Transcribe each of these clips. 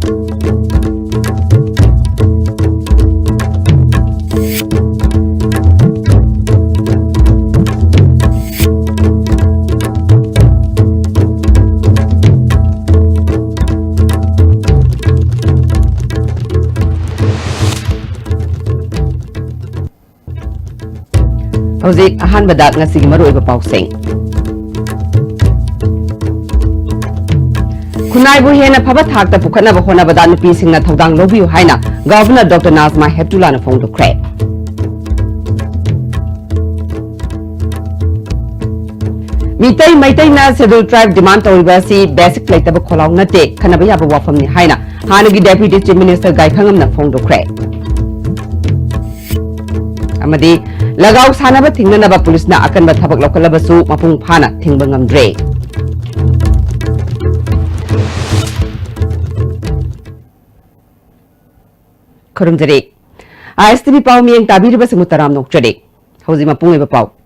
Hojik ahan badak ngasi maru iba pausing. Kunai bu hena phabat thak ta pukhana ba hona badak nupi singna thodang lobiu haina Governor Dr. Nazma Heptullah na phone to kre. Mitai maitai na scheduled tribe demand tawriba si basic plate ba kholaw nate khana ba ya ba wafam ni haina hanagi Deputy Chief Minister Gai Khangam na phone to kre. Amadi Lagaw sana ba tingnan na ba pulis na akan ba thabak lokalabasu mapung phana thingba ngamdre. Khurumjari ASTV pau mieng tabiri ba singutaram nokjari hoji mapung eba pau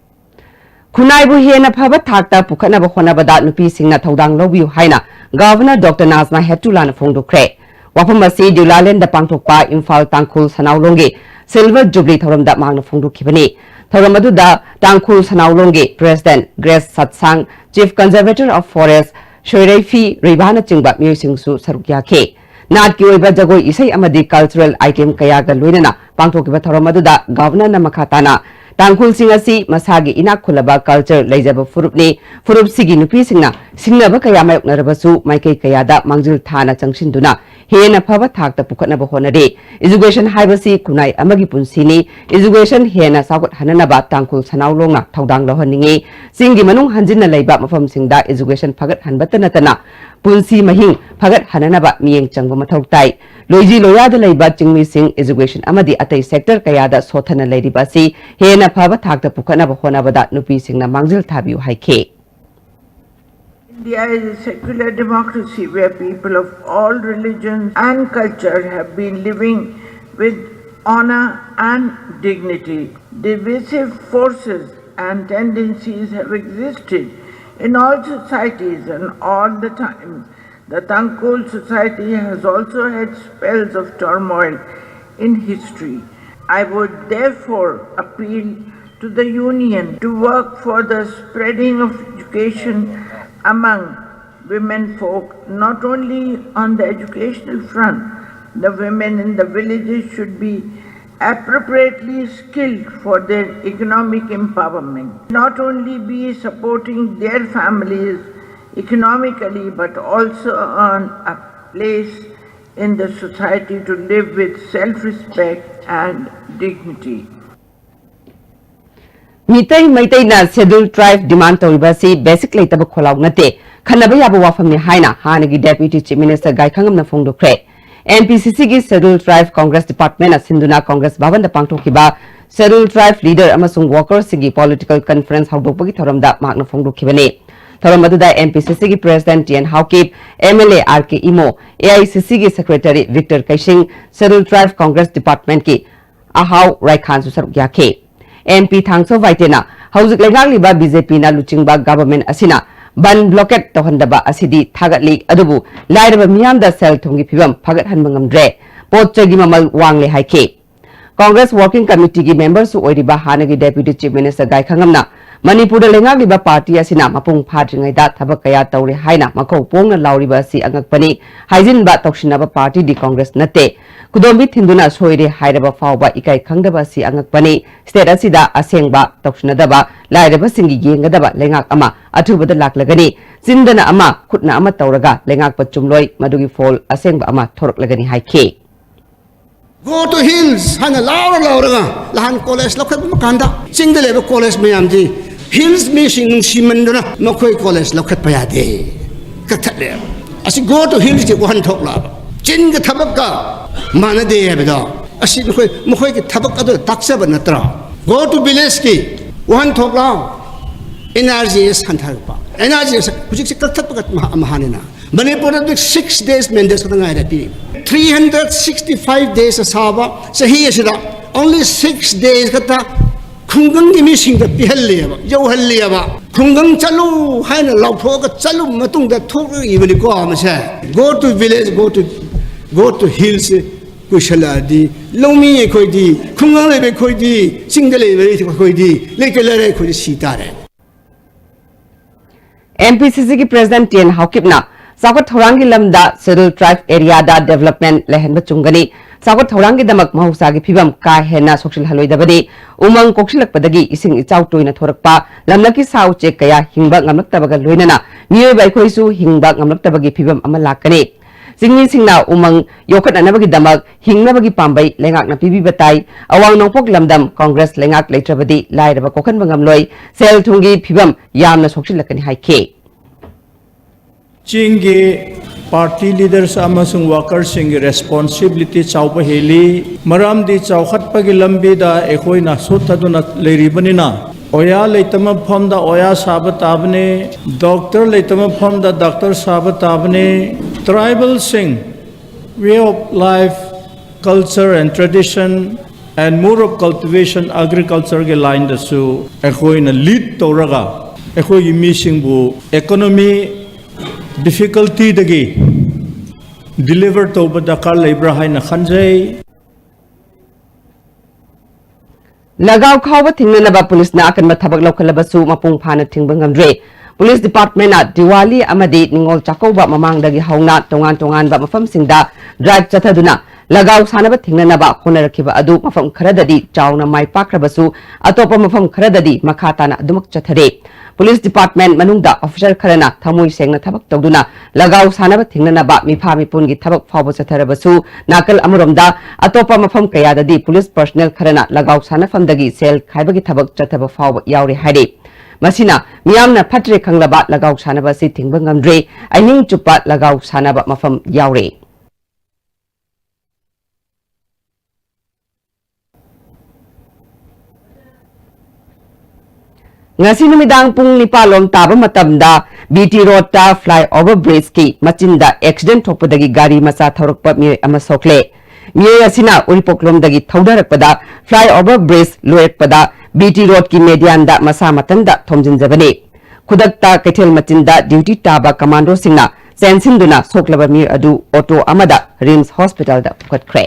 Kunai bu hena phaba thakta pukhana ba khona ba da nupi singna thodang lobiu haina Governor Dr. Nazma Heptullah na phongdu kre wafam asi Dulalen da pangthokpa Imphal Tangkhul Sanaulongi Silver Jubilee thoram da mangna phongdu khibani thoram adu da Tangkhul Sanaulongi President Grace Satsang Chief Conservator of Forest Shoireifi Ribana chingba myusingsu sarukya ke Nat ki oiba jagoi isai amadi cultural item kaya ga loinana pangthokiba thoram adu da Governor na makhatana Tangkhul sing asi masagi inak khulaba culture leijaba furupni furup sigi nupi singna singnaba kaya mayok narabasu maikai kaya da mangjil thana changshinduna hena phaba thakta pukhatnaba honare education haibasi kunai amagi punsini education hena sagot hananaba Tangkhul Sanaulongna thodang lohaningi singi manung hanjinna leiba mafam singda education phagat hanbatana tana punsi mahing phagat hananaba miyeng changba mathau tai loiji loyada leiba chingmi sing education amadi atai sector kayada sothana leiriba si hena phaba thakta pukhatnaba honabada nupi singna mangjil thabiu haike. India is a secular democracy where people of all religions and culture have been living with honor and dignity. Divisive forces and tendencies have existed in all societies and all the time. The Tangkhul society has also had spells of turmoil in history. I would therefore appeal to the Union to work for the spreading of education among women folk, not only on the educational front. The women in the villages should be appropriately skilled for their economic empowerment, not only be supporting their families economically, but also earn a place in the society to live with self-respect and dignity. Mitai maitai na scheduled tribe demand tawriba si basic leitaba kholaw nate khanaba yaba wafam ni haina hanagi Deputy Chief Minister Gai Khangam na phongdu kre NPCC gi scheduled tribe Congress Department asinduna Congress Bhavan da pangthokiba scheduled tribe leader amasung workers sigi political conference hawdokpagi thoramda makna phongdu khibani thoram aduda NPCC gi President TN Haukip MLA RK Imo AICC gi Secretary Victor Kaishing scheduled tribe Congress Department ki Ahaw Raikhan su saruk yakhe MP Thangso Vaitena hauzik lengang liba BJP na luchingba government asina ban blockade tohandaba asidi thagatli adubu lairaba miyamda sel thongi phibam phagat hanba ngamdre potchagi mamal wangle haike Congress Working Committee gi members su oiriba hanagi Deputy Chief Minister Gai Khangamna Manipur lengang liba party asina mapung phadringai da thabak kaya tawre haina makhau pongna lauriba si angakpani haijinba toksinaba party di Congress nate kudombi thinduna soire hairaba fawba ikai khangdaba si angakpani state asida asengba toksinadaba lairaba singi yengadaba lengak ama athubada laklagani sindana ama khutna ama tawraga lengak pachumloi madugi fall asengba ama thoroklagani haike Go to hills, hana laura lahan college lokhat makanda singde lebe college mayamji hills me sing simanduna makoi college lokhat payade kathale asi go to hills je wan thok la chin ga thabak ka manade yebeda asi makoi ki thabak adu taksaba natra go to village ki wan thok la energy is hanthar energy is kujik kathat pakat mahanina Manipur 6 days mendes katanga irapi 365 days asaba sahi asida only 6 days kata khungang gi missing da pihalliaba yauhalliaba khungang chalu haina lauphoga chalu matung da thok ibani ko amase go to village go to go to hills kuishaladi lomi khoi di khunga le be khoi di single le be khoi di lekele le khoi si tare MPCC की president TN हाउकिपना सागत थौरांगी लमदा schedule tribe area दा development लेहन बचुंगनी सागत थौरांगी दमक महौसागी फिबम का हेना सोक्सिल हलोइदबदी उमंग कोक्सिलकपदगी इसिंग इचाउ टोइना थोरकपा लमलकी साउ चेक कया हिंगबा ngamlaktabaga loinana मियोय बाइखोइसु हिंगबा ngamlaktabagi फिबम अमा लाकने सिंगनी सिंगना उमंग योखत अनबगी दमक हिंगनबगी पांबै लेंगाकना पिबी बताई अवांग नोंपोक लमदम कांग्रेस लेंगाक लेत्रबदी लाइरबा कोखन बंगमलोय सेल थुंगी फिबम यामना सोक्सिलकनी हाइखे चिंगी पार्टी लीडर्स अमसुंग वर्कर्स सिंग रेस्पॉन्सिबिलिटी चाउबा हेली मरामदी चाउखतपगी लंबीदा एखोइना सुथदुना लेरिबनिना ओया लेतम फमदा ओया साब ताबने डॉक्टर लेतम फमदा डॉक्टर साब ताबने ट्राइबल सिंग way of life culture and tradition and more of cultivation agriculture के लाइन दसु एखोइना लीड तौरगा एखोइ मिसिंगबु economy difficulty dagi deliver to badakar labor haina khanjai लगाव खाव थिंगनबा पुलिस ना अकन थबक लौखलबसु मपुंग फाना थिंगब ngamdre पुलिस डिपार्टमेंट ना दिवाली अमदी निंगोल चाकौबा ममांगदगी हौना तोंगान तोंगान बा मफम सिंगदा ड्राइव चथदुना लगाव सानब थिंगनबा होनरखिबा अदु मफम खरददी चावना माइ पाक्रबसु अतोप मफम खरददी मखाताना अदुमक चथरे पुलिस डिपार्टमेंट मनुंगदा ऑफिसर खरना थमुई सेंगना थबक तौदुना लगाव सानब थिंगनबा मिफा मिपुनगी थबक फावब चथरबसु नाकल अमरोमदा अतोप मफम कयाददी पुलिस पर्सनल खरना लगाव सानफमदगी सेल खाइबगी थबक चथब फावब यावरे हाइदे मसिना मियामना फत्रे खंगलबा लगाव सानबा सि थिंगब ngamdre अहिंग चुप्पा लगाव सानबा मफम यावरे ngasi numidang pung nipalom taba matamda BT road ta fly over bridge ki machinda accident thokpadagi gari macha thorokpa mi ama sokle mi asina uripoklom dagi thaudarakpada fly over bridge loekpada BT road ki median da masa matanda thomjinjabane khudakta kethel machinda duty taba commando singna sensinduna soklaba mi adu auto amada rims hospital da phukatkre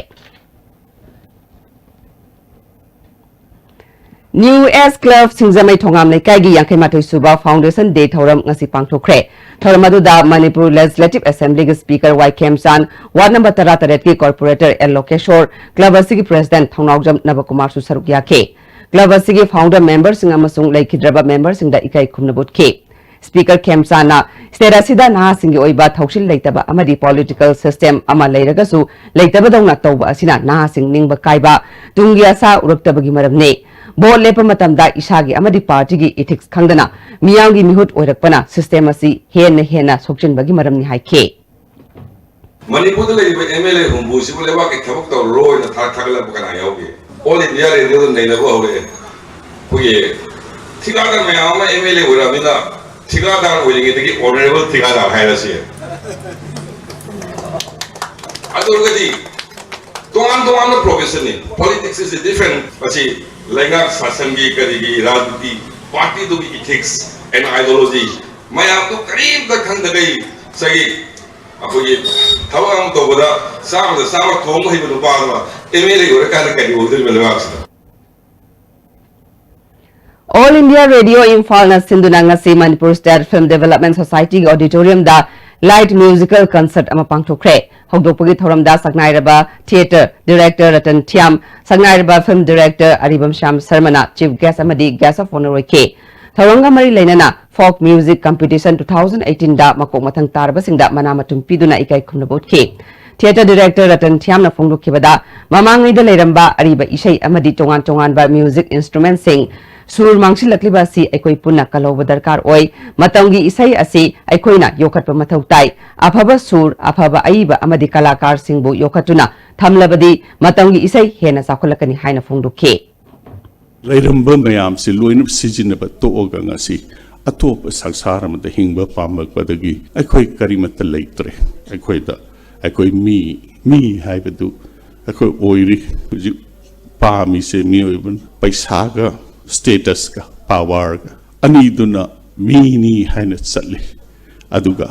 New S Club Singzamai Thongam Lekai Yankai Matoi Suba Foundation Day Thoram ngasi pangthokre Thoramadu da Manipur Legislative Assembly ge Speaker Y Kemsan Ward number 38 ki Corporator L Lokeshwar Club asigi President Thongnawjam Nabakumar su saruk yake Club asigi founder members sing amasung leikidraba members sing da ikai khumnabut ke Speaker Kemsana Sterasida na singi oiba thausil leitaba amadi political system ama leiragasu leitaba dongna tawba asina na sing ningba kaiba tungi asa uruktabagi maramne Bol lepa matamda isagi amadi party gi ethics khangdana miyangi mihut oirakpana system asi hena sokchin bagi maramni haike Manipur le MLA humbu sibule wa ke thabak to roi na thagla bukana yaoge all india re do nei na bo hoye kuye thigada me ama MLA ora mina thigada hoye ge honorable thigada haira si adurgadi tongan no profession ni politics is different achi Lenga sasangi karigi rajniti party to be ethics and ideology mayam to kareem da khandagai sagi akoye thawam to boda sama thom hi bu ba MLA gore kan kadi udir melwa All India Radio Imphal na Sindhuna ngasi Manipur State Film Development Society auditorium da light musical concert ama pangthokre hogdokpagi thoram da saknairaba theater director Ratan Thiam saknairaba film director Aribam Sham Sarmana chief guest amadi guest of honor ke thoranga mari leinana folk music competition 2018 da makok mathang tarba singda mana matum piduna ikai khumnabot ke theater director Ratan Thiam na phongdokhibada mamangai da leiramba ariba isai amadi tongan ba music instrument sing Sur mangsi lakliba si aikoi punna kaloba darkar oi matamgi isai asi aikoina yokatpa mathau tai aphaba sur aphaba aiba amadi kalakar singbu yokatuna thamlabadi matamgi isai hena sakhulakani haina phongdokhe Lairamba mayam si loinab sijinaba to'oga ngasi atop sangsara mada hingba pamakpadagi aikoi karimata leitre aikoi mi haibadu aikoi oiri pami se mi oiban paisaga status ka power ka aniduna mini haina chatli aduga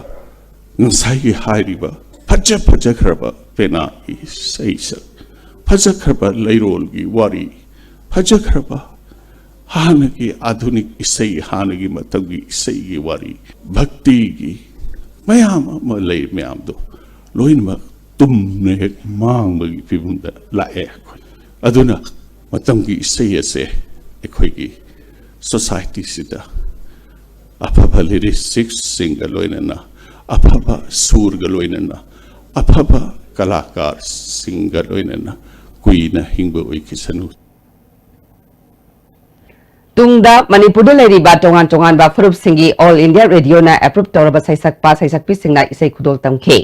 ngasai hairiba फजखरबा पेना सैसा फजखरबा लैरोलगी वारी फजखरबा हानगी आधुनिक इसई हानगी मतगी इसई की वारी भक्ति की मयाम लई मयाम दो लोइनमक तुमने एक मांग बगी फिबुंदा लाए अदुना मतंगी इसई ऐसे एखोगी सोसाइटी सिदा अफबा लिरिक्स सिंगर लोइनना अफबा सूर गलोइनना अफबा कलाकार singer लोइनना कुइना हिंगबो ओइकिसनु Tungda Manipur leiriba tongan tongan ba furup singi All India Radio na approve toraba saisakpa saisakpi singna isai khudol tamkhe.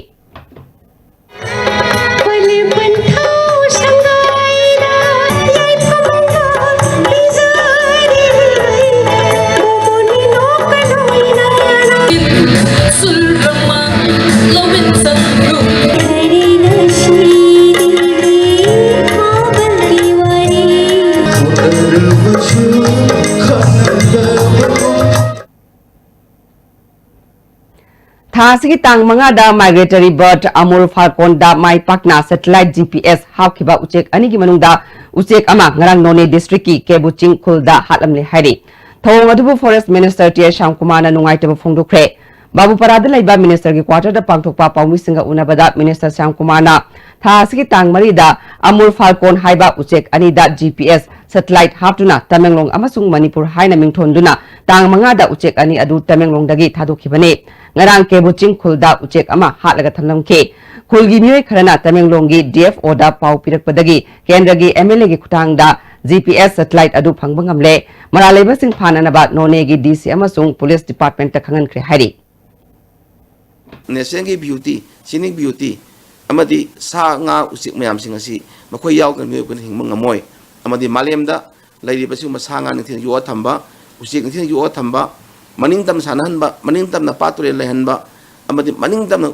Thasigi tang manga da migratory bird Amur Falcon da mai pakna satellite GPS hawkiba uchek anigi manungda uchek ama ngarang none district ki kebuching khulda hatlamle hairi thong adubu forest minister T Sham Kumar na nungai taba phongdokre babu parada laiba minister ki quarter da pangthokpa pawmi singa unabada minister Sham Kumar na thasigi tang mari da Amur Falcon haiba uchek ani da GPS satellite haptuna Tamenglong amasung Manipur haina mingthonduna tang manga da uchek ani adu Tamenglong dagi thadokhibane ngarang kebuching khulda uchek ama hatlaga thamlamke khulgi mioi kharana Tamenglonggi DFO da pau pirakpadagi kendragi MLA gi khutangda GPS satellite adu phangba ngamle maralaiba sing phananaba none gi DC amasung police department ta khangan khre hari nation gi beauty scenic beauty amadi sa nga usik mayam sing asi makhoi yaw kan mioi kun hingma ngamoi amadi malemda lairi basu masanga ning thing yo thamba usik ning thing yo thamba maning tam sanahan ba maning tam na pature lehan ba amadi maning tam na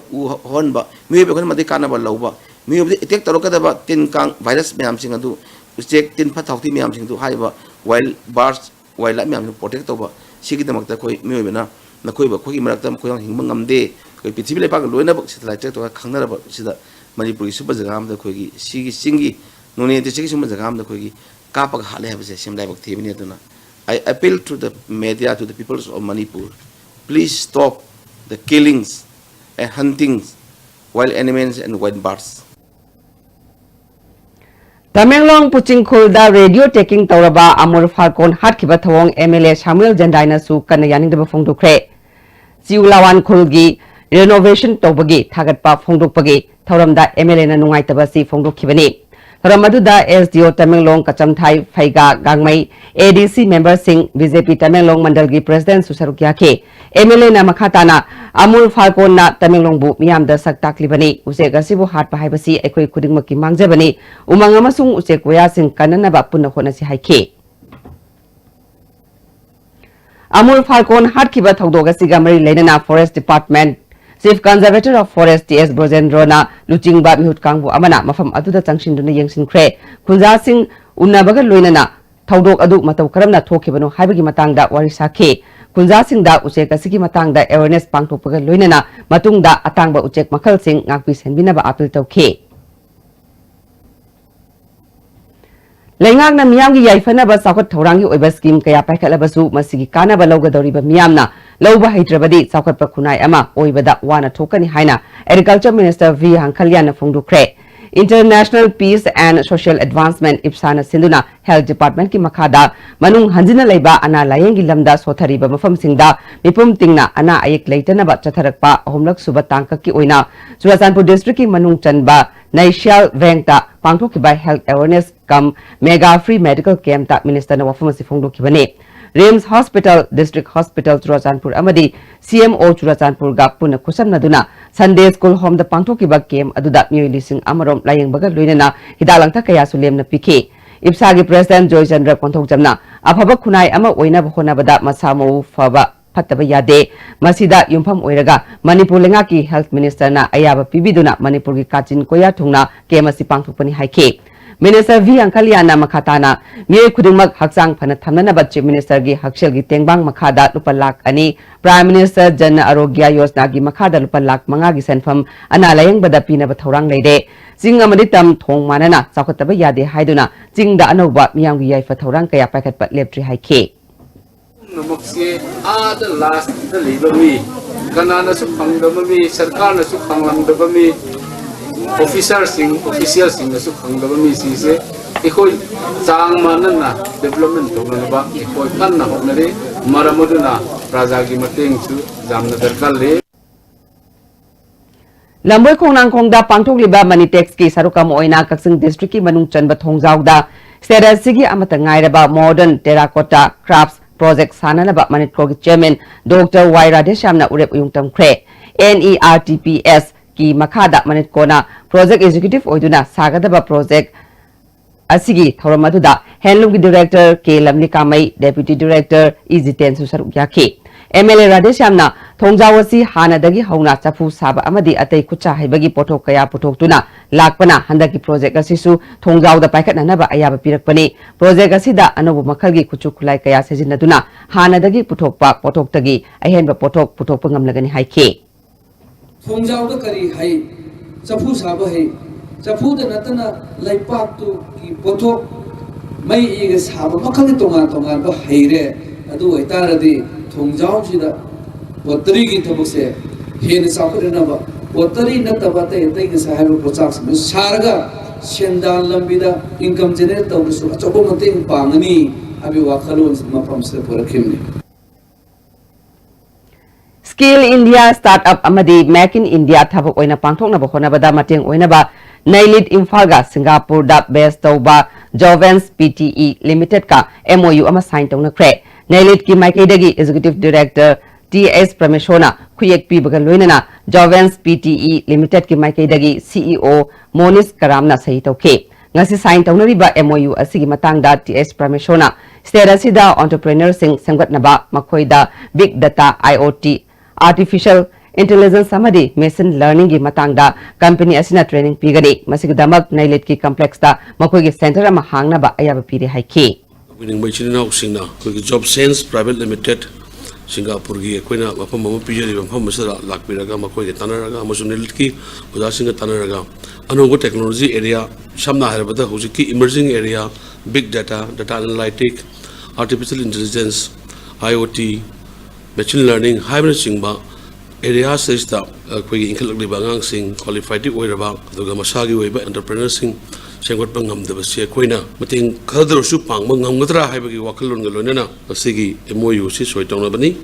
hon ba mioi be kon madi kana ba lauba mioi be attack taro kada ba tin kang virus mayam sing adu usik tin phathauti mayam sing du hai ba wild birds wild mayam protect to ba sigi damak ta koi mioi be na na koi ba koi marak tam koi hingma ngamde koi pithibile le pa loina ba satellite to khangna ba sida Manipuri super jagam da koi gi sigi singi none te sigi super jagam da koi gi kapak hale ha ba se simlai bak thebini aduna I appeal to the media, to the peoples of Manipur, please stop the killings and huntings wild animals and wild birds. Tamenglong puching khulda radio taking tauraba Amur Falcon hatkiba thawong MLA Samuel Jandaina su kana yaning de phongdokre Siulawan khulgi renovation tobagi thagatpa phongdokpagi thauramda MLA na nungai tabasi phongdokhibani Ramaduda SDO Tamenglong Kachamthai Faiga Gangmai ADC member Singh BJP Tamenglong Mandal gi President Susarukya ke MLA na makhatana Amul Falcon na Tamenglong bu miyam da sak taklibani use gasibu hat pa haibasi ekoi kudingmaki mangjabani umang amasung use koya sing kanana ba punna khona si haike Amul Falcon hat kiba thogdoga sigamari lenana Forest Department Chief Conservator of Forest T.S. Brojendro na Luchingba Mihut Kangbu Amana Mafam Aduda Changsinduna Yengsin Kre Kunja Singh Unnabaga Loinana Thaudok Adu Matau Karamna Thokibano Haibagi Matangda Warisake Kunja Singh da Uchek Asigi Matangda Awareness Pangtokpaga Loinana Matungda Atangba Uchek Makal Singh Ngakpi Senbinaba Apil Tauke Lengak na miyam gi yaifana ba sakot thorang gi oiba scheme kaya paikhala basu masigi kana ba loga dori ba miyam na loba haidrabadi sakot pa khunai ama oiba da wana thokani haina Agriculture Minister V Hankalyan na phongdukre International Peace and Social Advancement IPSAna Sinduna Health Department ki makhada manung hanjina leiba ana layeng gi lamda sothari ba mafam singda mipum tingna ana ayek leitana ba chatharakpa ahomlak suba tangka ki oina Churachandpur district ki manung chanba Naishal Vengta Pangthokiba Health Awareness Come Mega Free Medical Camp ta Minister na wafamasi phongdokibane Rims Hospital District Hospital Churachandpur amadi CMO Churachandpur ga puna khusamnaduna Sunday School Home da Pangthokiba Camp aduda mioi lising amarom layeng baga loinana hidalangta kaya sulem na pike IPSA President Joy Chandra Konthokjamna afaba khunai ama oina bhona bada masamo faba Pataba Yade, Masida Yumpam Oiraga, Manipur Lengaki Health Minister na Ayaba Pibiduna, Manipur ki Kachin Koya Tungna, Kemasi Pangtupani Haike. Minister V Angkaliana Makatana, Mie Kudumak Haksang Panatamana Chief Minister Gi Hakshil Gi Tengbang Makada Lupalak Ani, Prime Minister Jan Arogya Yosna Gi Makada Lupalak Mangagi Senfam, Analayang Badapina Batorang Lede, Sing Amaditam Tong Manana, Sakotaba Yadi Haiduna, Sing da Anova Miangi Yai Fatorang Kaya Packet But Leptri Hike. Namakse the last the labor me kanana su phangdaba mi sarkar na su phanglamdaba mi officers sing na su phangdaba mi si se ekoi chang manana development thongna ba ekoi kan na hoknare maramaduna raja gi mateng chu jamna darkar le Lamboy Kongnang Kongda Pangtok Liba Manitex ki Sarukam Oina Kaksing District ki Manung Chanba Thongjawda Stera Sigi Amata Ngairaba Modern Terracotta Crafts Project Sananaba Manipur Chairman Dr. Y. Radeshamna Urep Uyungtam Kre NERTPS ki Makada Manitkona Project Executive Oiduna Sagadaba Project Asigi Thoramaduda Handloom Director K. Lamlikamai Deputy Director Iziten Susaruk Yaki MLA Radeshamna Thongjawasi Hanadagi Hauna Chafu Saba Amadi Atei Kucha Haibagi Potok Kaya Potokuna Lakpana Handaki Project Asisu Thongjawda Paikat Nanaba Ayaba Pirakpani Project Asida Anobu Makalgi Kuchukulai Kaya Sejinaduna Hanadagi Putokpa Potoktagi Ahenba Potok Putokpangamlagani Haike Thongjawda Kari Hai Chafu Saba Hai Chafu the Natana Laipak to Potok May Igas Haba Makali Tonga Tonga Haire Adu Itaradi Thongjaw Sida Watari ki tabukse hen sakurinaba watari natabate tei ki sahibu projects me sarga sendal lambida income generate tawsu achobo mateng pangani abi wakhalon mapam se porakhimni Skill India Startup Amadi Make in India Thabok Oina Pangthokna Bokhonabada Mateng Oinaba Nailit Infalga Singapore da Best Tauba Jovens PTE Limited ka MOU ama sign tawna kre Nailit ki Maikaidagi Executive Director T.S. Prameshona Kuyek Pi Bagaloinana Jovens PTE Limited ki Maikaidagi CEO Monis Karamna Sahi Tauke Ngasi sign tawnariba MOU asigi matangda T.S. Prameshona Sterasida Entrepreneur Sing Semgatnaba Makoida Big Data IoT Artificial Intelligence Samadi Machine Learning ki matangda company asina training pigani masigidamak Nailit ki complex da makoigi center ama hangnaba ayaba piri haike winning by China Singna Job Sense Private Limited Singapore gi koina mafam mama pijari mafam masara lakpiraga makoi tanaraga amasung Nailit uda singa tanaraga anongo technology area samna harabada hojiki emerging area big data analytic artificial intelligence IoT machine learning hybrid singba area says that koi inkalagli bangang sing qualified oiraba aduga masagi oiba entrepreneur sing Senggot pangam da basi koina mating khadro su pang mangam ngadra haibagi wakalon galonena asigi MOU si soitong bani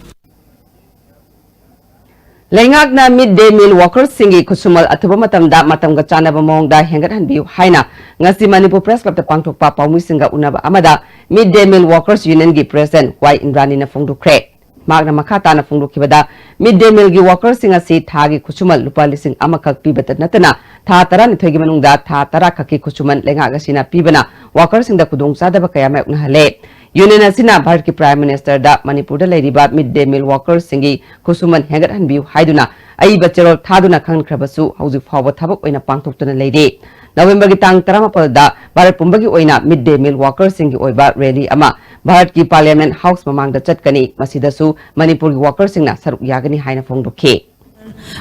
Lengak na midday meal workers singi kusumal atuba matamda matamga chana bamongda hengat hanbiu haina ngasi Manipur Press Club ta pangthok pa pawmi singa unaba amada midday meal workers union gi president Y Indrani na fongdu kre Magna Makata na funglu kibada midday meal gi workers singa si thagi kusumal lupa lising amakak pibata natana tha tara ni thogi manungda tha tara khaki kusuman lenga gasina pibana workers singda kudong sadaba kaya mai unhale union asina Bharat ki prime minister da Manipur da leiriba midday meal workers singi kusuman hengat hanbiu haiduna ai bachero thaduna khang khrabasu hauji fawa thabak oina pangthoktuna leide November ki tang 13 da Bharat pumbagi oina midday meal workers singi oiba rally ama Bharat ki Parliament House mamang da chatkani masidasu Manipur ki workers singna saruk yagani haina fongdokhe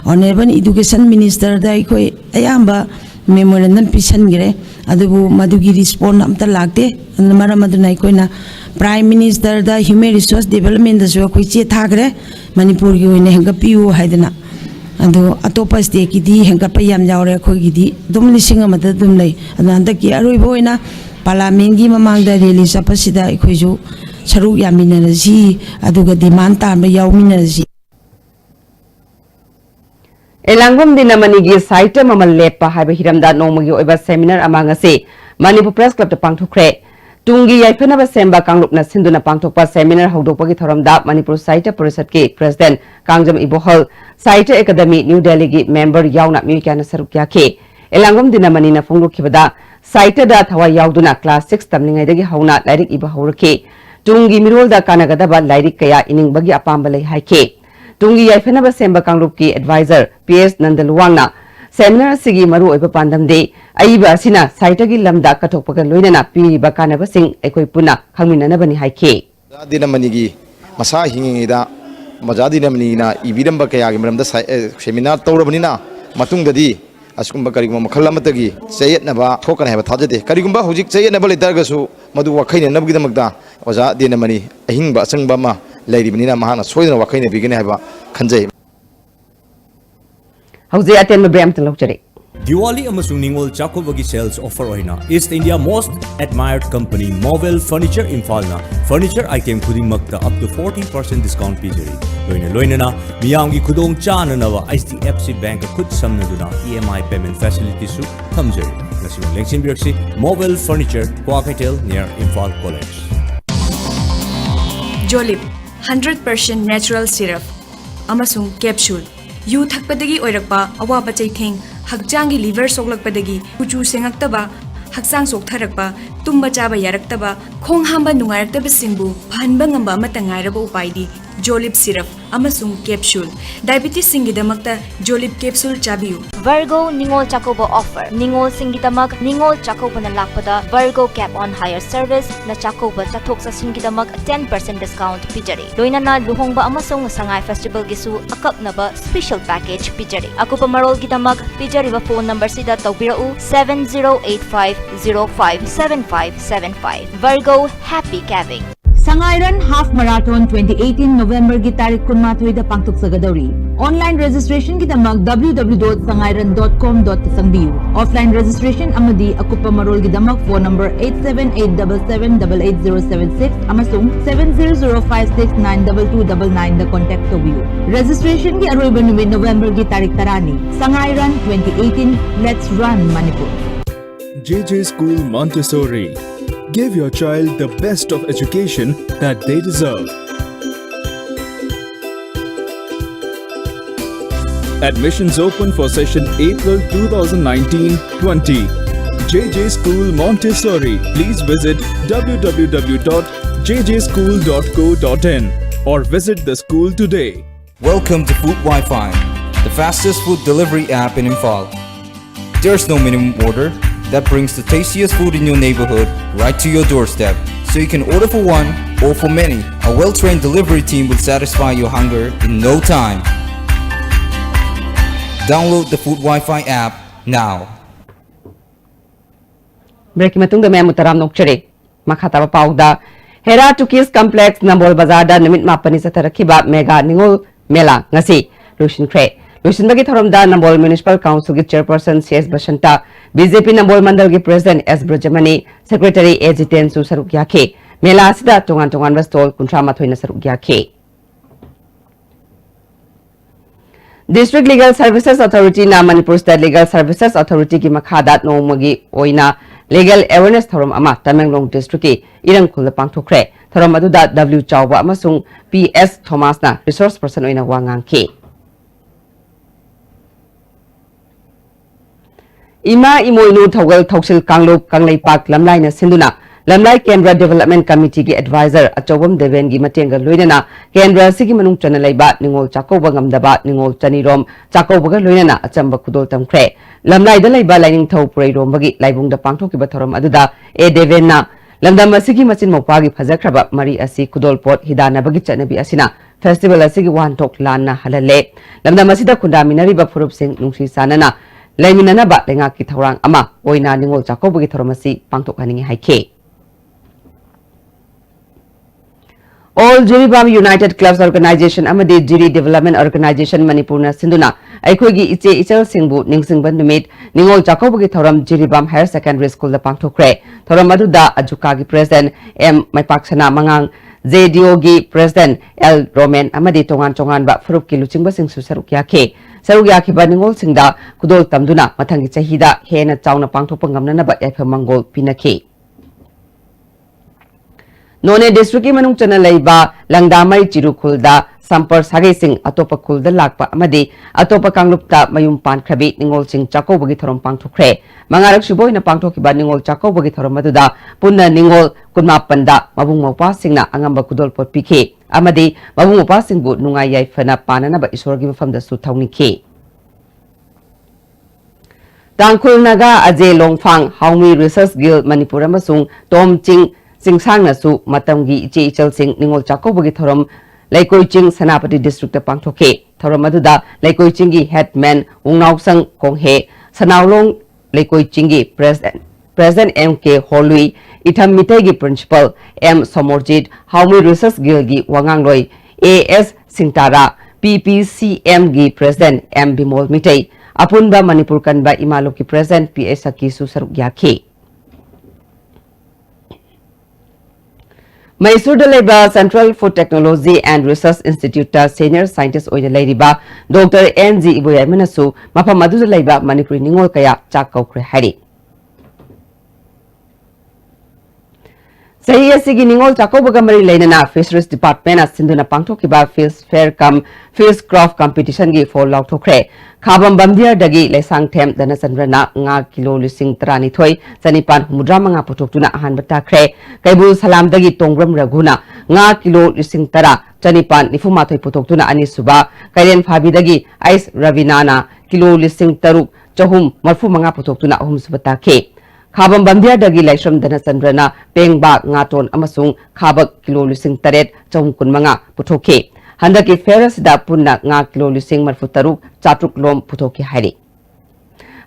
Honorable Education Minister da ikoi ayamba memorandum pisan gire adubu madugi respond amta lagte mara maduna ikoina Prime Minister da Human Resource Development da jo koi che thagre Manipur gi oine henga piu haidana adu atopa state ki di henga payam jawre khoi gi di dum lising amata dum lei ananda ki aroi boina Parliament gi mamang da release sapasida ikoi ju saruk yamina ji aduga demand ta ma yawmina ji Elangum dinamanigi site mamal lepa haiba hiramda nomagi oiba seminar amangase Manipur Press Club ta pangthokre tungi yaifana ba semba kanglupna sinduna pangthokpa seminar haudokpagi thoramda Manipur Site Parisad ke President Kangjam Ibohol Site Academy New Delhi gi member yauna myukana sarukya ke Elangum dinamani na fonglukibada Site da thawa yauduna class 6 tamningai dagi hauna lairik iba haurke tungi mirol da kanagada ba lairik kaya ining bagi apamba lai haike Tungi Yaifenaba Semba Kanglupki advisor PS Nandaluwangna Seminar sigi maru oiba pandam de aiba sina saitagi lamda kathokpaga loinana piriba kanaba sing ekoi puna khangminana bani haike Dina manigi masa hingida majadina manina ibidamba kaya gi maramda seminar tawrabanina matungdadi askumba kariguma makhallamatagi chayetnaba thokana heba thajade karigumba hujik chayetnaba letargasu madu wakhaina nabgidamakta oja dina mani ahingba sangba ma leiribanina mahana soidana wakhaina bigene heba khanjai hauze aten mabram tan lokjare Diwali amasung Ningol Chakobagi sales offer oina East India most admired company Mobile Furniture Infalna furniture item khuding makta up to 40% discount pijari loina na miyamgi khudong chana nawa HDFC Bank khud samnaduna EMI payment facility su thamjari nasu Lengsin Birksi Mobile Furniture Kwakatel near Imphal College Jolip 100% natural syrup amasung capsule yu thakpadagi oirakpa awaba chaitheng hakjangi liver soklakpadagi kuchu sengaktaba haksang soktharakpa tumba chaba yaraktaba khong hamba nungaraktaba singbu phanba ngamba amata ngairaba upaidi Jolip syrup amasung capsule diabetes singidamakta Jolip capsule chabiu Virgo Ningol Chakoba offer Ningol singidamak Ningol Chakoba na lakpada Virgo cap on hire service na Chakoba chathok sa singidamak 10% discount pijari loina na luhongba amasung sangai festival gisu akaknaba special package pijari akupa marol gidamak pijari ba phone number sida tawbirau 7085057575 Virgo happy calving Sangairan Half Marathon 2018 November gi tarik kunmathoy da pangtuk sagadori. Online registration gi damag www.sangairan.com.sangbiu. Offline registration amadi akupa marol gi damag phone number 8787788076 amasung 7005692299 da contact tobiu. Registration gi aroiba numit November gi tarik tarani. Sangairan 2018 Let's Run Manipur. JJ School Montessori. Give your child the best of education that they deserve. Admissions open for session April 2019-20. JJ School Montessori. Please visit www.jjschool.co.in or visit the school today. Welcome to Food Wi-Fi, the fastest food delivery app in Imphal. There's no minimum order. That brings the tastiest food in your neighborhood right to your doorstep. So you can order for one or for many. A well-trained delivery team will satisfy your hunger in no time. Download the Food Wi-Fi app now. Break matung da memu taram nokchare makhata ba pauda Hera Tukis Complex Nambol Bazar da namit mapani sa tarakiba mega ningol mela ngasi Lucian Kre Lucian bagi thorom da Nambol Municipal Council gi Chairperson CS Bashanta BJP Nambol Mandal gi President S Brajamani Secretary Ejiten su saruk yakhe mela sida tongan ba stall kuntra mathoina saruk yakhe District Legal Services Authority na Manipur State Legal Services Authority ki makhada nomagi oina Legal Awareness Thorum ama Tamenglong District ki Irangkhul pangthokre thorum aduda W Chawba amasung PS Thomas na resource person oina wangangke Ima imoinu thawal thawsil kanglop kanglai pak lamlai na sinduna lamlai Kendra Development Committee ki advisor achawam deven gi matenga loinana Kendra sigi manung chana laiba ningol chakoba ngamdaba ningol chanirom chakoba loinana achamba khudol tamkhre lamlai da laiba lining thau purai rom bagi laibung da pangthoki ba thoram aduda e deven na lamdam asigi machin mopagi phajakraba mari asi khudol pot hidana bagi chanabi asina festival asigi wan tok lanna halale lamdam asida khunda minari ba phurup sing nungsi sanana Laiminana ba lenga ki thorang ama oina ningol chakoba gi thoromasi pangtok haningi haike All Jiribam United Clubs Organization amadi Jiri Development Organization Manipurna sinduna aikhogi iche ichal singbu ningsingban numit ningol chakoba gi thoram Jiribam Higher Secondary School da pangthokre thoram aduda ajuka gi President M Maipaksana mangang JDO gi President L Roman amadi tongan ba furup ki luchingba sing su saruk yakhe saruk yakhe ba ningol singda kudol tamduna mathangi chahida hena chauna pangthokpa ngamna ba yafa mangol pinakhe None District ki manung chana laiba langdamai chirukhulda sampar sagai sing atopa khulda lakpa amadi atopa kanglupta mayum pan khrabi ningol sing chakoba gi thorom pangthokre mangarak shiboi na pangthoki ba ningol chakoba gi thorom aduda punna ningol kunma panda mabung mawpa singna angamba kudol pot pikhe amadi mabung mawpa singbu nungai yai fana panana ba isor gi mafam da su thawni khe Tangkul Naga Ajay Longfang Haumi Research Guild Manipur amasung Tom Ching Singsang nasu matamgi iche ichal sing ningol chakobugi thorom Laikoi Ching Sanapati District Pangthoke thorom aduda Laikoi Chingi headman Ungnau Sang Konghe Sanaulong Laikoi Chingi President MK Holui Itham Mitegi Principal M Somorjit Haumi Research Guild gi Wangangloi AS Singtara PPCM gi President M Bimol Mitei Apunba Manipur Kanba Imaloki President PS Akisu Saruk Yake Mysore Leba Central Food Technology and Research Institute Senior Scientist Oya Ladiba Dr. NG Iboya Minasu Mapa Madu Leba Manipuri Ningol Kaya Chakau Hari Sahi asigi ningol chakobaga mari lainana Fisheries Department sinduna pangthokiba Fish Fair cum Fish Craft Competition gi for lauthokre Khabam Bamdia dagi lesang them dana sanrana nga kilo lising trani thoi chanipan humudra manga putoktuna ahan batakre Kaibul Salam dagi tongram raguna nga kilo lising tara chanipan nifuma thoi putoktuna ani suba Kailen Phabi dagi Ice Ravinana kilo lising taruk chahum marfu manga putoktuna ahum subata ke Khabam Bamdia dagi Laishram Dana Sandrana Pengba Ngaton Amasung Khabak kilo lising taret chahum kun manga putoke Handaki Ferris da punna nga kilo lising marfutaruk chatruk lom putoke hari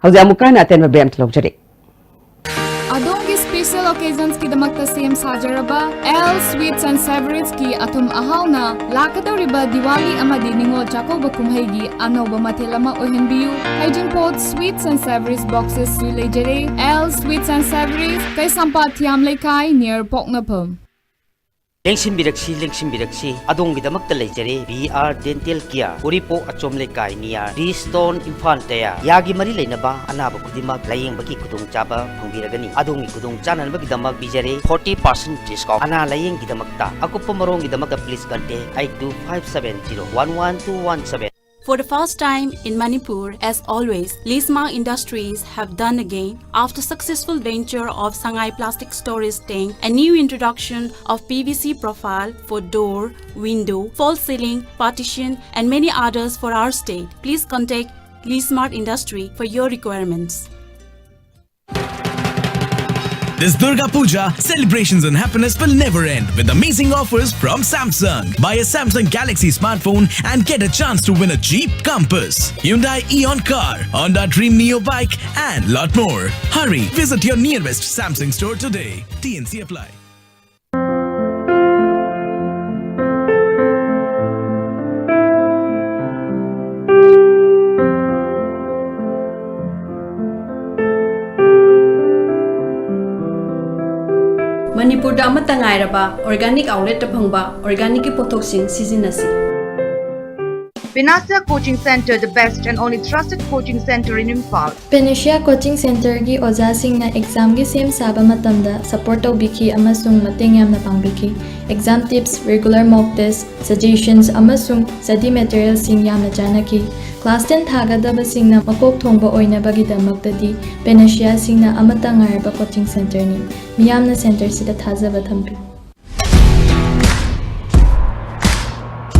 Hauze amukana atenma brem thlokjare Adongi special occasions ki damakta same sajaraba L Sweets and Savories ki atum ahauna lakadoriba Diwali amadi ningol chakoba kumhaigi anoba mathelama ohenbiu hygiene pots Sweets and Savories boxes sulejere L Sweets and Savories kai sampathiam lekai near Poknapum Lengsin biraksi adong gidamakta lejare BR Dental Care Uripo achom lekai niya Stone Infantaya yagi mari leinaba anaba kudimak layeng bagi kudung chaba phongbiragani adong kudung chanan bagi damak bijare 40% discount ana layeng gidamakta akupa marong gidamakta please contact 8257011217 For the first time in Manipur, as always, Lisma Industries have done again after successful venture of Sangai Plastic Storage Tank, a new introduction of PVC profile for door, window, false ceiling, partition and many others for our state. Please contact Lismart Industry for your requirements. This Durga Puja, celebrations and happiness will never end with amazing offers from Samsung. Buy a Samsung Galaxy smartphone and get a chance to win a Jeep Compass, Hyundai Eon car, Honda Dream Neo bike and lot more. Hurry, visit your nearest Samsung store today. TNC apply. Manipur da amata ngairaba organic outlet ta phangba organic ki pothoksing sizinasi Panacea Coaching Center, the best and only trusted coaching center in Imphal. Panacea Coaching Center gi oja singna exam gi sem saba matamda support tawbiki amasung mateng yamna pangbiki. Exam tips, regular mock tests, suggestions amasung study materials sing yamna janaki. Class 10 thagadaba singna makok thongba oina bagi damaktadi Panacea singna amata ngairba coaching center ni. Miyamna center sida thajaba thambi.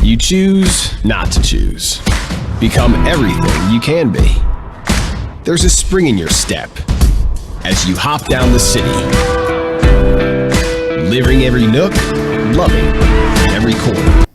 You choose not to choose. Become everything you can be. There's a spring in your step as you hop down the city. Living every nook, loving every corner.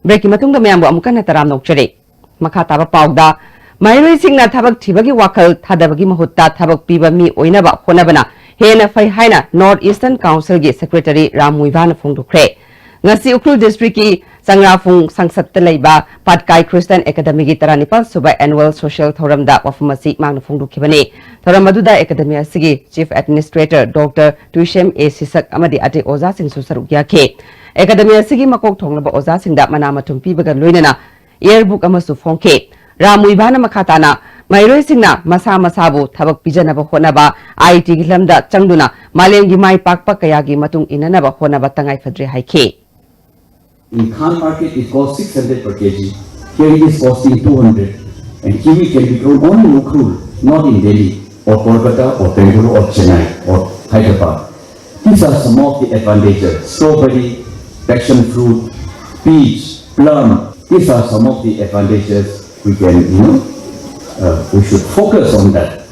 Breaking matungda mayambo amukan na taram nokchare. Makataba pawda. Mayroi singna thabak thibagi wakal thadabagi mahutta thabak piba mi oinaba honabana. Hena fai haina North Eastern Council gi Secretary Ramuivana Fongdukre. Ngasi Ukrul District ki Sangrafung Sangsat Laiba Patkai Christian Academy gi Taranipal Suba Annual Social Thoram da wafamasi magna Fongdukibane. Thoram maduda Academy asigi Chief Administrator Dr. Tuishem A. Sisak amadi ate oza sing susaruk yake. Academy asigi makok thonglaba oza sing da manama tumpi baga loinana yearbook amasu fongke. Ramuivana makatana Mayroi singna masa masabu thabak pijanaba honaba IT gi lamda changduna malengi mai pakpa kayagi matung inanaba honaba tangai fadre haike. In Khan market it costs 600 per kg. Here it is costing 200. And kiwi can be grown only in Ukrul, not in Delhi or Kolkata or Bengaluru or Chennai or Hyderabad. These are some of the advantages. Strawberry, passion fruit, peach, plum. These are some of the advantages we can, we should focus on that.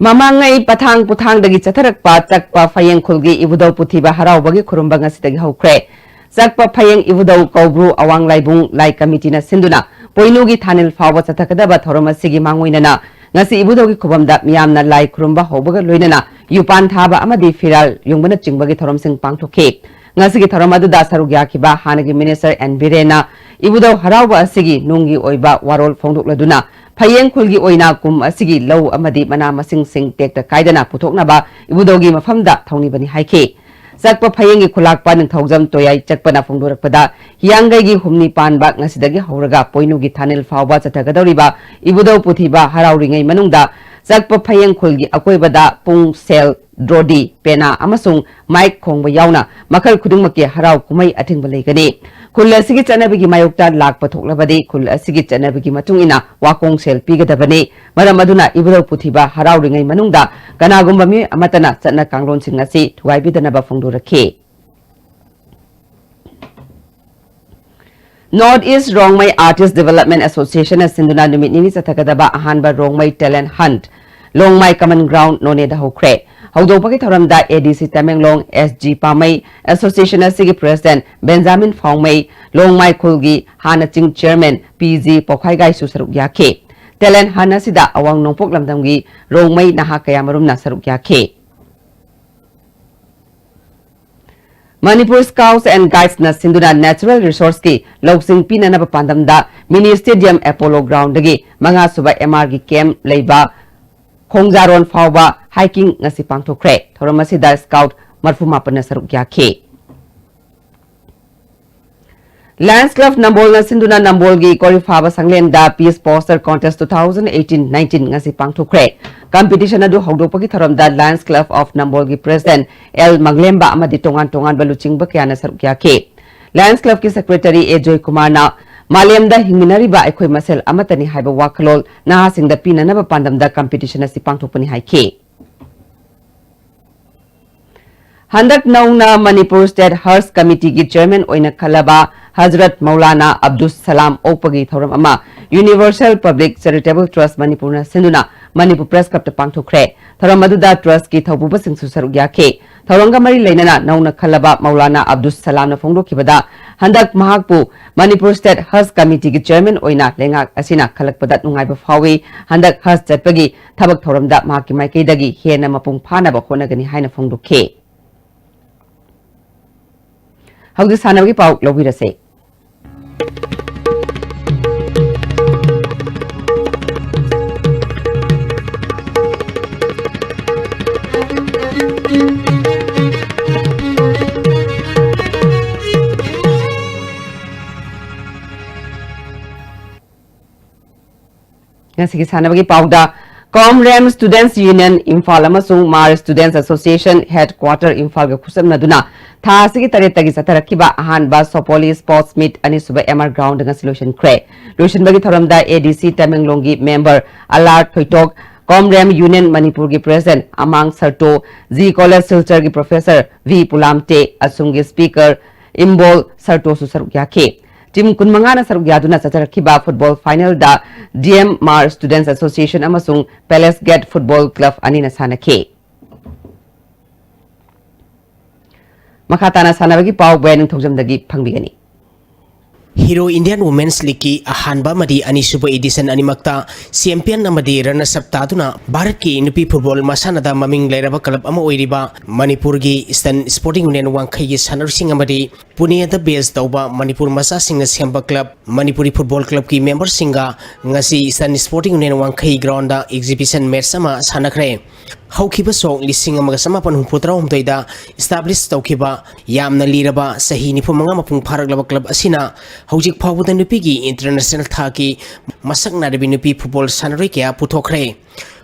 Mamangai patang putang dagi chatarakpa chakpa phayeng khulgi ibudau puthiba haraubagi khurumba ngasidagi haukre chakpa phayeng ibudau kaubru awang laibung lai committee na sinduna poinugi thanil fawa chatakadaba thoroma sigi mangoinana ngasi ibudaugi khubamda miyamna lai khurumba hobaga loinana yupan thaba amadi firal yungbana chingbagi thoromsing pangthokhe ngasigi thoroma duda sarugya kiba hanagi minister and birena ibudau harauba asigi nungi oiba warol phongdokladuna phayeng khulgi oina kum asigi low amadi mana masing sing tekta kaidana puthoknaba ibudogi mafamda thongnibani haike sakpa phayengi khulakpa ning thogjam toyai chakpana phongdorakpada hiyangai gi humni panba ngasidagi horaga poinugi thanil fawba chatagadoriba ibudau puthiba harauringai manungda sakpa phayeng khulgi akoibada pung sel drodi pena amasung mic khongba yauna makhal khudungmake harau kumai athingba leigani khul asigi chanabigi mayokta lakpa thoklabadi khul asigi chanabigi matungina wakong sel pigadabani maram aduna ibudau puthiba harauringai manungda kanagumba mi amatana chana kanglon singasi thuaibidanaba phongdorakhe North East Rongmai Artist Development Association Sinduna numit nini chathakadaba ahanba Rongmai Talent Hunt Longmai Common Ground none da hokre Haudopaki Thoramda ADC Tamenglong SG Pamai Association Sigi President Benjamin Fongmai Longmai Khulgi Hanaching Chairman PG Pokhaigai Susaruk Yake Talent Hana Sida Awang Nongpok Lamdamgi Rongmai Nahakaya Marum Nasaruk Yake Manipur Scouts and Guides na Sinduna Natural Resource ki Loksing Pinanaba Pandamda Mini Stadium Apollo Ground dagi mga suba MR gi camp leiba Khongjaron Fawba hiking ngasi pangthokre Thoramasida Scout marfuma na saruk yake Lions Club Nambol na Sinduna Nambolgi Korifaba Sanglenda Peace Poster Contest 2018-19 ngasi pangthokre competition adu hogdopagi thoramda Lions Club of Nambolgi President L Maglemba amadi tongan baluching bakyana saruk yake Lions Club ki Secretary A Joy Kumar na Malemda hingminariba aikoi masel amatani haiba wakalol na singda pinanaba pandamda competition asi pangthokpani haike Handak nauna Manipur State Hearst Committee ki Chairman oina khalaba Hazrat Maulana Abdul Salam Opagi Thoram ama Universal Public Charitable Trust Manipur na sinduna Manipur Press Club ta pangthokre Thoram aduda trust ki thaububa sing susaruk yake Thoranga mari leinana nauna khalaba Maulana Abdul Salam na phongdokibada Handak mahakpu Manipur State Hearst Committee ki Chairman oina lengak asina khalakpada nungaiba phawi Handak Hearst chatpagi thabak thoramda mahaki maikaidagi hena mapung phana ba khonagani haina phongdokhe Howdi sanawagi pau lobirase Ngasigi sanawagi pauda Comrem Students Union Imphal amasung Mar Students Association Headquarter Imphal ga khusam naduna tha sigi taretagi satarakiba ahanba Sopoli Sports Meet ani suba MR Ground nga solution kre Lucian bagi thoramda ADC Tamenglongi member Alert Thoitok Comrem Union Manipur gi President Amang Sarto Z College Silchar gi Professor V Pulamte asungi Speaker Imbol Sarto susaruk yake Team Kunmangana Sarugyaduna Satarakiba Football Final da DM Mar Students Association amasung Palace Gate Football Club anina sanake. Makatana sanabagi pau buenung thogjamdagi phangbigani. Hero Indian Women's League ki ahanba madi anisuba edition animakta champion amadi runner saptaduna Bharat ki nupi football masanada maming leiraba club ama oiriba Manipur gi Eastern Sporting Union wangkhai gi sanarsing amadi Pune da base tauba Manipur masa singna semba club Manipuri football club ki member singa ngasi Eastern Sporting Union wangkhai ground da exhibition match sama sanakre Haukiba song lising amaga samapan humputra humtoida establish taukiba yamna liraba sahi nipu manga mapung pharaglaba club asina Hojik Pawudan Nupigi International Taki Masak Nadabi Nupi Football Sanrikia Putokre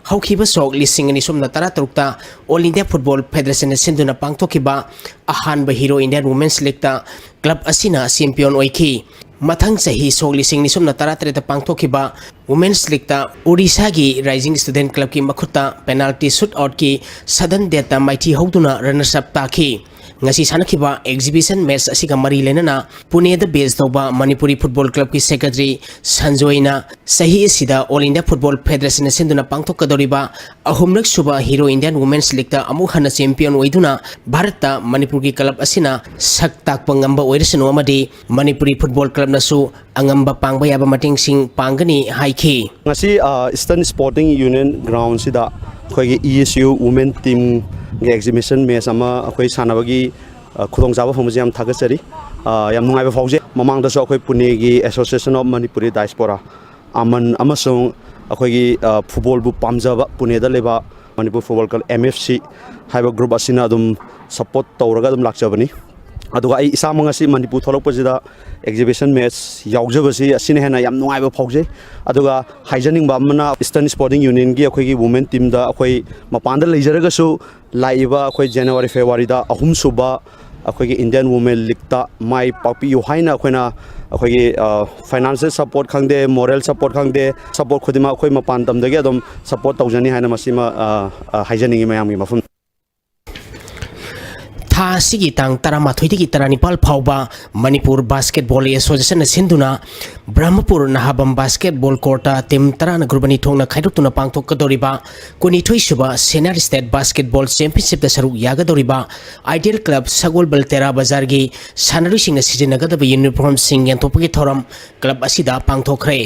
Haukiba Sok Lising and Isum Natara Trukta All India Football Federation Sinduna Pangtokiba Ahanba Hero Indian Women's League Club Asina Champion Oiki Matang Sahi Sok Lising Nisum Natara Treta Pangtokiba Women's League Odisha Gi Rising Student Club Ki Makuta Penalty Shootout Ki Sudden Data Mighty Hoduna Runners Up Taki ngasi sanakhiba exhibition match asiga mari lenana Pune da base toba Manipuri Football Club ki secretary Sanjoyna sahi sida All India Football Federation senduna pangthok kadoriba ahumrak suba Hero Indian Women's League ta amu hana champion oiduna Bharat ta Manipur ki club asina sak takpa ngamba oirasanu amadi Manipuri Football Club nasu angamba pangba yaba mating sing pangani haiki ngasi Eastern Sporting Union ground sida khoi ESU women team ge exhibition match ama khoi sanabagi khudong jaba phomji am thagachari yam nungai ba phauje mamang da so khoi Pune gi Association of Manipuri Diaspora aman amasung khoi gi football bu pamjaba Pune da leba Manipur Football Club MFC haiba group asina adum support tawraga adum lakchabani aduga ai isamang asi Manipur tholokpajida exhibition match yaujabasi asine hena yam nungai ba phauje aduga haijaning ba mana Eastern Sporting Union gi akhoi gi women team da akhoi mapanda leijaraga su laiba akhoi January February da ahum suba akhoi gi Indian Women League ta mai papi yu haina akhoi gi financial support khangde moral support khangde support khudima akhoi mapan tam dagi adom support tawjani haina masima haijaning mayam gi mafum tha sigi tang taramathoi digi taranipal phauba Manipur Basketball Association sinduna Brahmapur Nahabam Basketball Court tim tarana grubani thongna khaidoktuna pangthok kadoriba kuni thoi suba Senior State Basketball Championship da saru yagadoriba Ideal Club Sagol Baltera Bazar gi sanari sing sijinagadaba uniform sing yantopagi thoram club asida pangthokre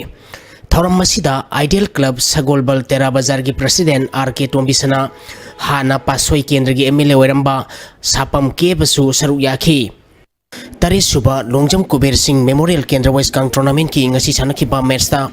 Thoram masida Ideal Club Sagolbal Tera Bazar gi President RK Tombisana Hana Pasoi Kendra gi MLA Weramba Sapam Kebasu Saru Yaki Taris Suba Longjam Kuber Singh Memorial Kendra West Kang Tournament ki ngasi sanakhiba match ta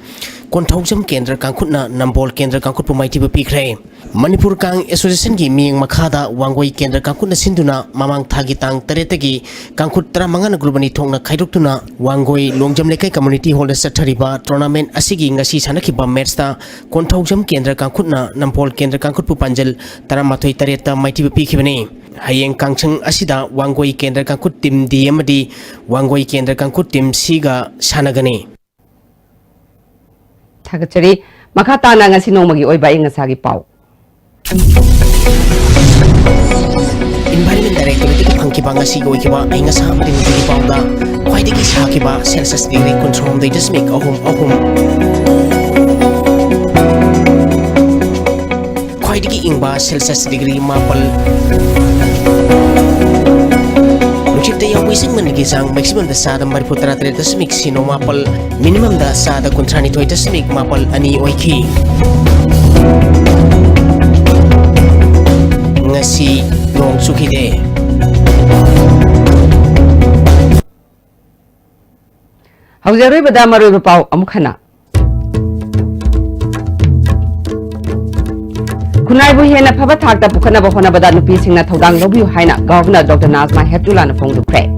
Konthaujam Kendra Kangkhutna Nambol Kendra Kangkhut Pumaiti Bapikre Manipur Kang Association gi miyeng makhada Wangoi Kendra Kangkhutna sinduna mamang thagi tang taretagi Kangkhut 15 na grubani thongna khaidoktuna Wangoi Longjam Lekai Community Hall sathariba tournament asigi ngasi sanakhiba match ta Konthaujam Kendra Kangkhutna Nambol Kendra Kangkhut Pupanjal 13 tareta maiti Bapikibani Hayeng Kangchang asida Wangoi Kendra Kangkhut team D amadi Wangoi Kendra Kangkhut team C ga sanagani Thagachari makata na ngasi nomagi oiba ingasagi pau Environment Directorate ki phangkiba ngasi goi kiba ainga samri ni ki pauda khwaidagi sakiba census degree control the dasmik ahum khwaidagi ingba census degree mapal Chipta yaw wising manigi sang maximum da sada mariputara 3.0 sino mapal minimum da sada kontrani 2.0 mapal ani oiki ngasi nong sukide Haujaroi bada maroi bapau amukhana Kunai bu hena phaba thakta pukhana ba hona bada nupi singna thodang lobiu haina Governor Dr. Nazma Heptula na phongdu khre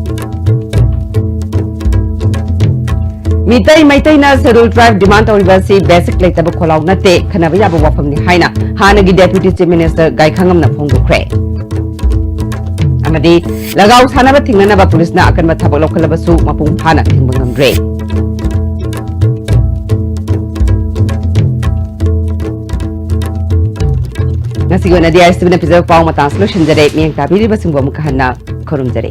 Mitai maitai na Scheduled Tribe demand tawribasi basic leitaba kholaw nate khanaba yaba wafamni haina hanagi Deputy Chief Minister Gaikhangam na phongdu khre Amadi lagaw sanaba thingnana ba police na akanba thabak lokhalabasu mapung phana thingba ngamre Nasi guna dia istibna pizza pau matang solution jare miyang tabiri basing bo mukahana korum jare